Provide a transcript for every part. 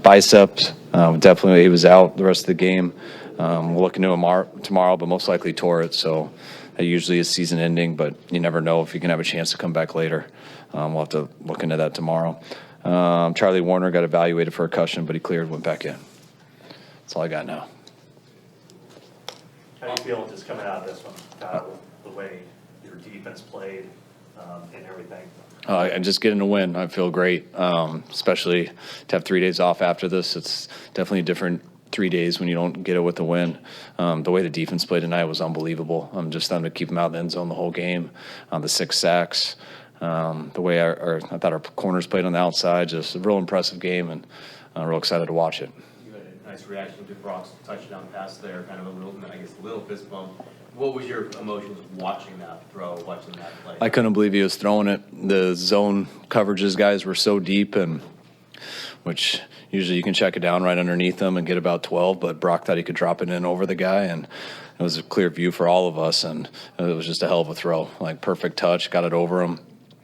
biceps. Definitely, he was out the rest of the game. We'll look into him tomorrow, but most likely tore it. So that usually is season ending, but you never know if you can have a chance to come back later. We'll have to look into that tomorrow. Charlie Warner got evaluated for a concussion, but he cleared, went back in. That's all I got now. How do you feel just coming out of this one, the way your defense played and everything? And just getting a win, I feel great, especially to have 3 days off after this. It's definitely a different 3 days when you don't get it with a win. The way the defense played tonight was unbelievable. Just them to keep them out of the end zone the whole game, the 6 sacks, the way I thought our corners played on the outside, just a real impressive game, and real excited to watch it. You had a nice reaction to Brock's touchdown pass there, kind of a little fist bump. What was your emotions watching that throw, watching that play? I couldn't believe he was throwing it. The zone coverages guys were so deep, and which usually you can check it down right underneath them and get about 12, but Brock thought he could drop it in over the guy, and it was a clear view for all of us, and it was just a hell of a throw. Like, perfect touch, got it over him.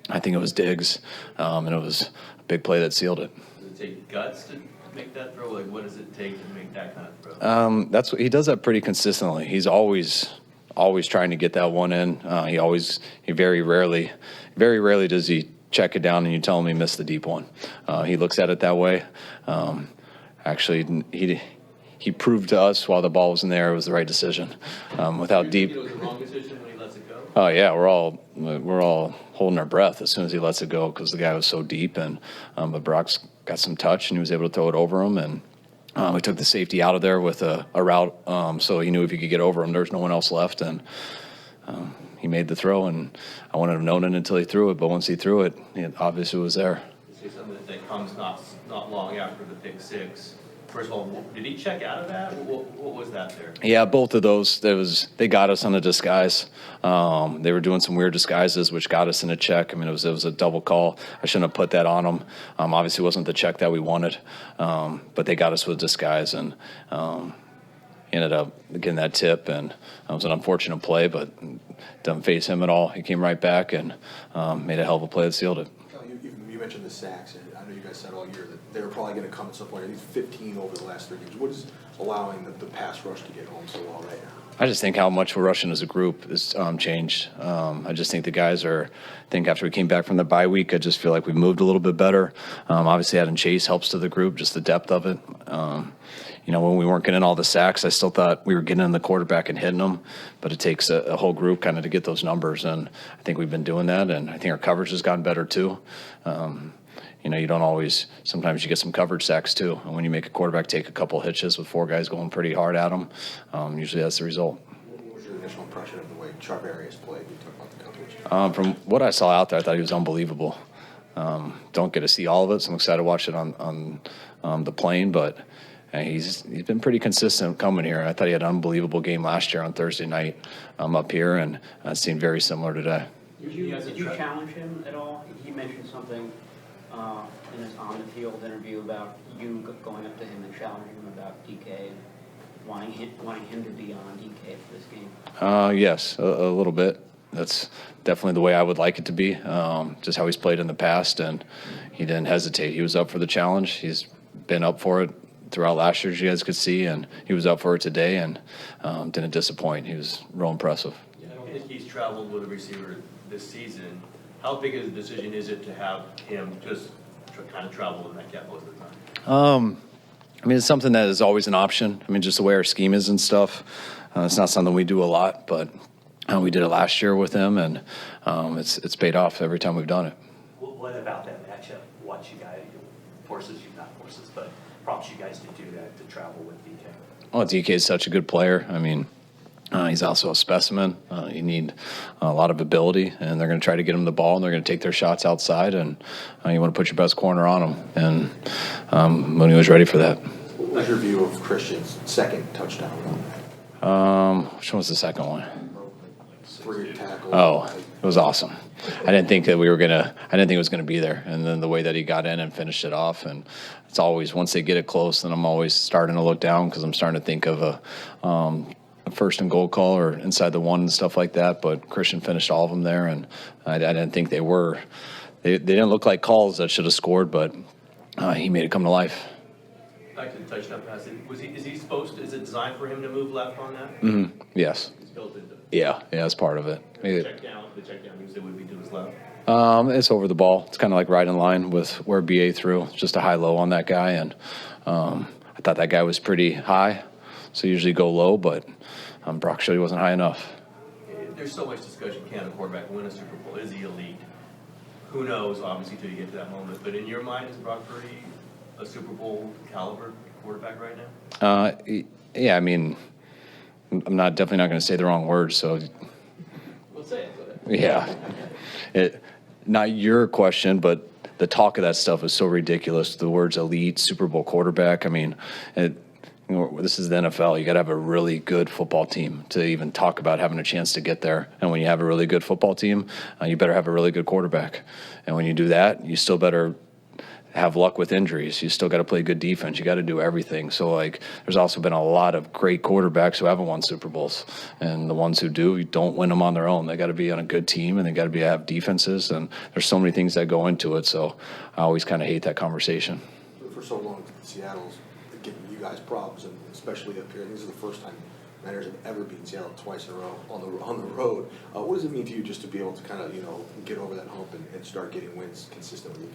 I think it was Diggs, and it was a big play that sealed it. Does it take guts to make that throw? Like, what does it take to make that kind of throw? That's what he does that pretty consistently. He's always trying to get that one in. He very rarely does he check it down and you tell him he missed the deep one. He looks at it that way. Actually, he proved to us while the ball was in the was the right decision. Without deep. It was the wrong decision when he lets it go? Oh yeah, we're all holding our breath as soon as he lets it go because the guy was so deep, and but Brock's got some touch and he was able to throw it over him, and we took the safety out of there with a route, so he knew if he could get over him, there was no one else left, and he made the throw, and I wouldn't have known it until he threw it, but once he threw it, it obviously was there. You say something that comes not long after the pick six. First of all, did he check out of that? What was that there? Yeah, both of those. They got us on a disguise. They were doing some weird disguises, which got us in a check. I mean, it was a double call. I shouldn't have put that on them. Obviously, it wasn't the check that we wanted, but they got us with disguise, and ended up getting that tip. And it was an unfortunate play, but didn't face him at all. He came right back and made a hell of a play that sealed it. You mentioned the sacks, and I know you guys said all year that they were probably going to come at some point. I think 15 over the last 3 games. What is allowing the pass rush to get home so well right now? I just think how much we're rushing as a group has changed. I just think the guys I think after we came back from the bye week, I just feel like we've moved a little bit better. Obviously, adding Chase helps to the group, just the depth of it. When we weren't getting all the sacks, I still thought we were getting in the quarterback and hitting them, but it takes a whole group kind of to get those numbers, and I think we've been doing that, and I think our coverage has gotten better too. You don't always – sometimes you get some coverage sacks too, and when you make a quarterback take a couple hitches with 4 guys going pretty hard at him, usually that's the result. What was your initial impression of the way Charvarius played? You talk about the coverage. From what I saw out there, I thought he was unbelievable. Don't get to see all of it, so I'm excited to watch it on the plane, but he's been pretty consistent coming here. I thought he had an unbelievable game last year on Thursday night up here, and it seemed very similar today. Did you challenge him at all? He mentioned something in his on-the-field interview about you going up to him and challenging him about DK and wanting him to be on DK for this game. Yes, a little bit. That's definitely the way I would like it to be, just how he's played in the past, and he didn't hesitate. He was up for the challenge. He's been up for it throughout last year, as you guys could see, and he was up for it today, and didn't disappoint. He was real impressive. I don't think he's traveled with a receiver this season. How big of a decision is it to have him just kind of travel in that gap most of the time? It's something that is always an option. Just the way our scheme is and stuff. It's not something we do a lot, but we did it last year with him, and it's paid off every time we've done it. What about that matchup? What you guys but prompts you guys to do that, to travel with DK? Well, DK is such a good player. He's also a specimen. You need a lot of ability, and they're going to try to get him the ball, and they're going to take their shots outside, and you want to put your best corner on him. And Mooney was ready for that. What was your view of Christian's second touchdown? Which one was the second one? 3 tackles. Oh, it was awesome. I didn't think it was going to be there. And then the way that he got in and finished it off, and it's always, once they get it close, then I'm always starting to look down because I'm starting to think of a first and goal call or inside the one and stuff like that. But Christian finished all of them there, and I didn't think they didn't look like calls that should have scored, but he made it come to life. Back to the touchdown pass, is he supposed to, is it designed for him to move left on that? Yes. It's built into it. Yeah, that's part of it. The check down usually would be to his left. It's over the ball. It's kind of like right in line with where BA threw. Just a high-low on that guy, and I thought that guy was pretty high, so usually go low, but Brock showed he wasn't high enough. There's so much discussion, can a quarterback win a Super Bowl? Is he elite? Who knows, obviously, till you get to that moment. But in your mind, is Brock Purdy a Super Bowl caliber quarterback right now? Yeah, I mean, I'm definitely not going to say the wrong words, so We'll say it. yeah. Not your question, but the talk of that stuff is so ridiculous. The words elite, Super Bowl quarterback. I mean, this is the NFL. You got to have a really good football team to even talk about having a chance to get there. And when you have a really good football team, you better have a really good quarterback. And when you do that, you still better have luck with injuries. You still got to play good defense. You got to do everything. So, like, there's also been a lot of great quarterbacks who haven't won Super Bowls. And the ones who do, you don't win them on their own. They got to be on a good team, and they got to have defenses. And there's so many things that go into it. So I always kind of hate that conversation. For so long, Seattle's giving you guys problems, and especially up here. This is the first time Mariners have ever beaten Seattle twice in a row on the road. What does it mean to you just to be able to kind of, get over that hump and start getting wins consistently?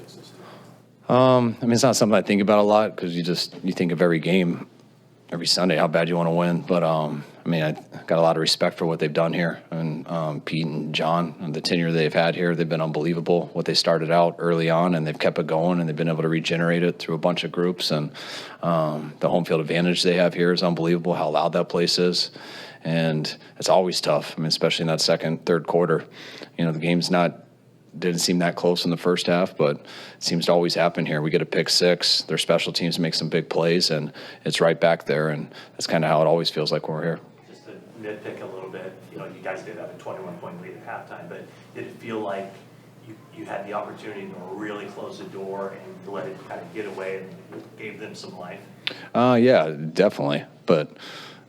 I mean, it's not something I think about a lot because you think of every game, every Sunday, how bad you want to win. But, I mean, I got a lot of respect for what they've done here. And Pete and John, and the tenure they've had here, they've been unbelievable. What they started out early on, and they've kept it going, and they've been able to regenerate it through a bunch of groups. And the home field advantage they have here is unbelievable, how loud that place is. And it's always tough, I mean, especially in that second, third quarter. The game's didn't seem that close in the first half, but it seems to always happen here. We get a pick six, their special teams make some big plays, and it's right back there, and that's kind of how it always feels like when we're here. Just to nitpick a little bit, you guys did have a 21-point lead at halftime, but did it feel like you had the opportunity to really close the door and let it kind of get away and gave them some life? Yeah, definitely. But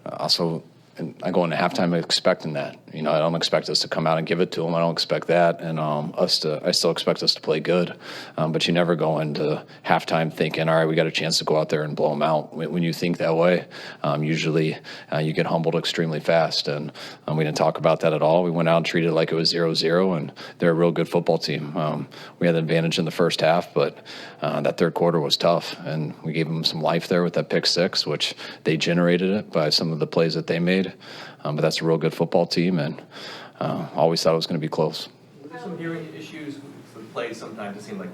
also, and I go into halftime expecting that. I don't expect us to come out and give it to them. I don't expect that, and I still expect us to play good. But you never go into halftime thinking, all right, we got a chance to go out there and blow them out. When you think that way, usually you get humbled extremely fast. And we didn't talk about that at all. We went out and treated it like it was 0-0, and they're a real good football team. We had the advantage in the first half, but that third quarter was tough, and we gave them some life there with that pick six, which they generated it by some of the plays that they made. But that's a real good football team, and always thought it was going to be close. Were there some hearing issues for the plays? Sometimes it seemed like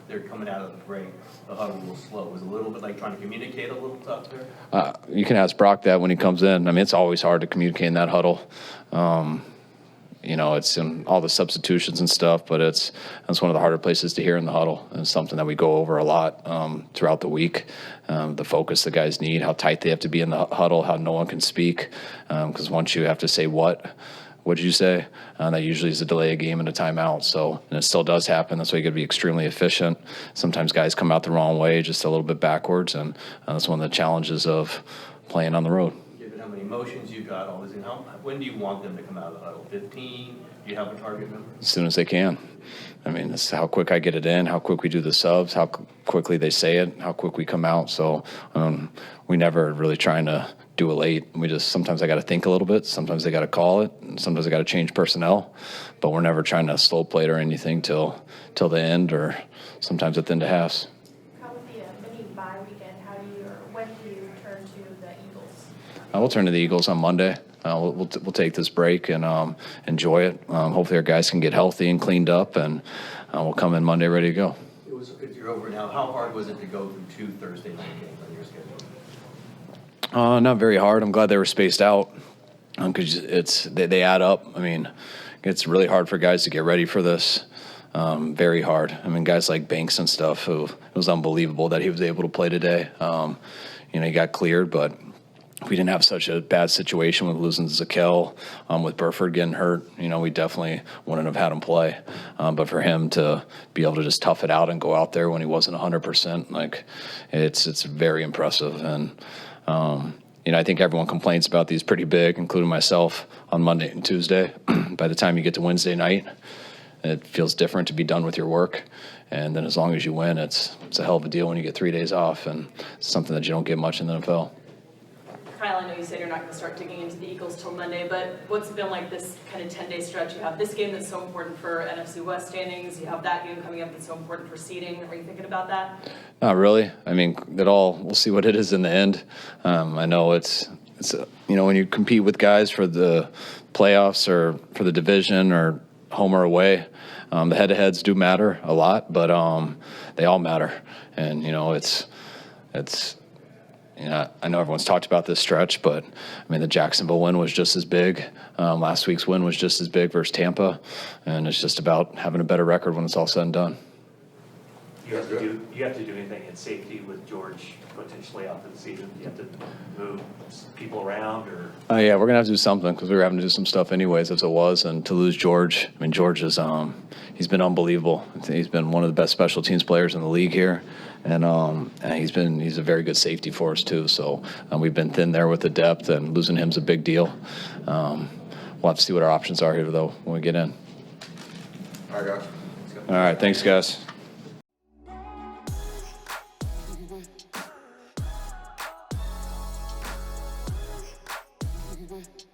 they're coming out of the break, the huddle a little slow. Was it a little bit like trying to communicate a little tough there? You can ask Brock that when he comes in. I mean, it's always hard to communicate in that huddle. It's in all the substitutions and stuff, but that's one of the harder places to hear in the huddle. And it's something that we go over a lot throughout the week. The focus the guys need, how tight they have to be in the huddle, how no one can speak. Because once you have to say what did you say? That usually is a delay a game and a timeout. So, and it still does happen. That's why you got to be extremely efficient. Sometimes guys come out the wrong way, just a little bit backwards, and that's one of the challenges of playing on the road. Given how many motions you got, all this, and when do you want them to come out of the huddle? 15? Do you have a target number? As soon as they can. I mean, it's how quick I get it in, how quick we do the subs, how quickly they say it, how quick we come out. So we never really trying to do it late. Sometimes I got to think a little bit. Sometimes they got to call it. And sometimes I got to change personnel. But we're never trying to slow play it or anything till the end, or sometimes at the end of halves. How would the mini bye weekend, when do you turn to the Eagles? We'll turn to the Eagles on Monday. We'll take this break and enjoy it. Hopefully our guys can get healthy and cleaned up, and we'll come in Monday ready to go. You're over now. How hard was it to go through 2 Thursday night games on your schedule? Not very hard. I'm glad they were spaced out because they add up. I mean, it's really hard for guys to get ready for this. Very hard. I mean, guys like Banks and stuff, it was unbelievable that he was able to play today. He got cleared, but if we didn't have such a bad situation with losing Zakel, with Burford getting hurt, we definitely wouldn't have had him play. But for him to be able to just tough it out and go out there when he wasn't 100%, it's very impressive. And I think everyone complains about these pretty big, including myself, on Monday and Tuesday. By the time you get to Wednesday night, it feels different to be done with your work. And then as long as you win, it's a hell of a deal when you get 3 days off, and it's something that you don't get much in the NFL. Kyle, I know you said you're not going to start digging into the Eagles till Monday, but what's it been like this kind of 10-day stretch? You have this game that's so important for NFC West standings. You have that game coming up that's so important for seeding. Are you thinking about that? Not really. I mean, we'll see what it is in the end. I know it's when you compete with guys for the playoffs or for the division or home or away, the head-to-heads do matter a lot, but they all matter. And, I know everyone's talked about this stretch, but I mean, the Jacksonville win was just as big. Last week's win was just as big versus Tampa, and it's just about having a better record when it's all said and done. You have to do anything in safety with George potentially out for the season? You have to move people around, or? Yeah, we're gonna have to do something because we were having to do some stuff anyways as it was, and to lose George, I mean, George is he's been unbelievable. He's been one of the best special teams players in the league here. And he's a very good safety for us too. So we've been thin there with the depth, and losing him's a big deal. We'll have to see what our options are here though when we get in. All right, guys. All right, thanks guys. Mm-hmm.